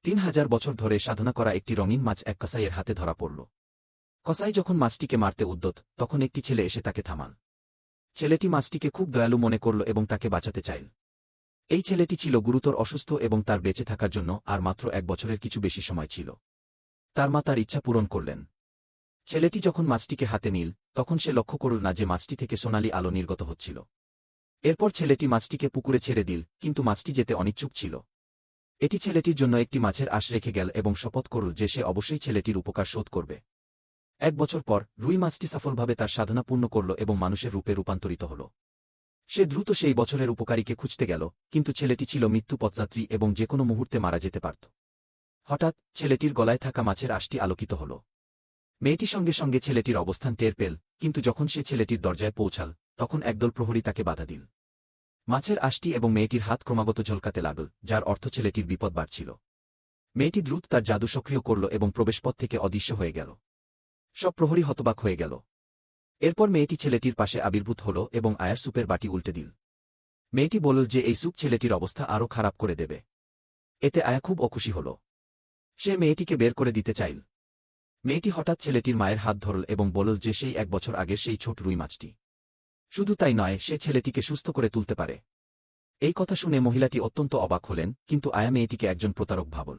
৩,০০০ বছর ধরে সাধনা করা একটি রঙিন মাছ এক কসাইয়ের হাতে ধরা পড়ল। কসাই যখন মাছটিকে মারতে উদ্যত, তখন একটি ছেলে এসে তাকে থামান। ছেলেটি মাছটিকে খুব দয়ালু মনে করল এবং তাকে বাঁচাতে চাইল। এই ছেলেটি ছিল গুরুতর অসুস্থ এবং তার বেঁচে থাকার জন্য আর মাত্র ১ বছরের কিছু বেশি সময় ছিল। তার মা তার ইচ্ছা পূরণ করলেন। ছেলেটি যখন মাছটিকে হাতে নিল, তখন সে লক্ষ্য করল না যে মাছটি থেকে সোনালি আলো নির্গত হচ্ছিল। এরপর ছেলেটি মাছটিকে পুকুরে ছেড়ে দিল, কিন্তু মাছটি যেতে অনিচ্ছুক ছিল। এটি ছেলেটির জন্য একটি মাছের আশ রেখে গেল এবং শপথ করল যে সে অবশ্যই ছেলেটির উপকার শোধ করবে। ১ বছর পর রুই মাছটি সফলভাবে তার সাধনা পূর্ণ করল এবং মানুষের রূপে রূপান্তরিত হল। সে দ্রুত সেই বছরের উপকারীকে খুঁজতে গেল, কিন্তু ছেলেটি ছিল মৃত্যু পথযাত্রী এবং যে কোনো মুহূর্তে মারা যেতে পারত। হঠাৎ ছেলেটির গলায় থাকা মাছের আশটি আলোকিত হল। মেয়েটি সঙ্গে সঙ্গে ছেলেটির অবস্থান টের পেল, কিন্তু যখন সে ছেলেটির দরজায় পৌঁছাল, তখন একদল প্রহরী তাকে বাধা দিল। মাছের আশটি এবং মেয়েটির হাত ক্রমাগত ঝলকাতে লাগল, যার অর্থ ছেলেটির বিপদ বাড়ছিল। মেয়েটি দ্রুত তার জাদু সক্রিয় করল এবং প্রবেশপথ থেকে অদৃশ্য হয়ে গেল। সব প্রহরী হতবাক হয়ে গেল। এরপর মেয়েটি ছেলেটির পাশে আবির্ভূত হল এবং আয়ার স্যুপের বাটি উল্টে দিল। মেয়েটি বলল যে এই স্যুপ ছেলেটির অবস্থা আরও খারাপ করে দেবে। এতে আয়া খুব অখুশি হল। সে মেয়েটিকে বের করে দিতে চাইল। মেয়েটি হঠাৎ ছেলেটির মায়ের হাত ধরল এবং বলল যে সেই ১ বছর আগের সেই ছোট রুই মাছটি। শুধু তাই নয়, সে ছেলেটিকে সুস্থ করে তুলতে পারে। এই কথা শুনে মহিলাটি অত্যন্ত অবাক হলেন, কিন্তু আয়া মেয়েটিকে একজন প্রতারক ভাবল।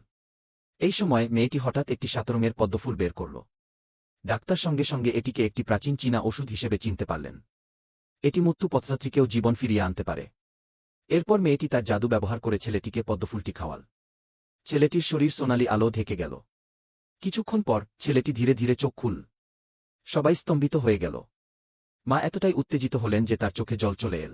এই সময় মেয়েটি হঠাৎ একটি সাতরঙের পদ্মফুল বের করল। ডাক্তার সঙ্গে সঙ্গে এটিকে একটি প্রাচীন চীনা ওষুধ হিসেবে চিনতে পারলেন। এটি মৃত্যু পথযাত্রীকেও জীবন ফিরিয়ে আনতে পারে। এরপর মেয়েটি তার জাদু ব্যবহার করে ছেলেটিকে পদ্মফুলটি খাওয়াল। ছেলেটির শরীর সোনালি আলো ঢেকে গেল। কিছুক্ষণ পর ছেলেটি ধীরে ধীরে চোখ খুলল। সবাই স্তম্ভিত হয়ে গেল। মা এতটাই উত্তেজিত হলেন যে তার চোখে জল চলে এল।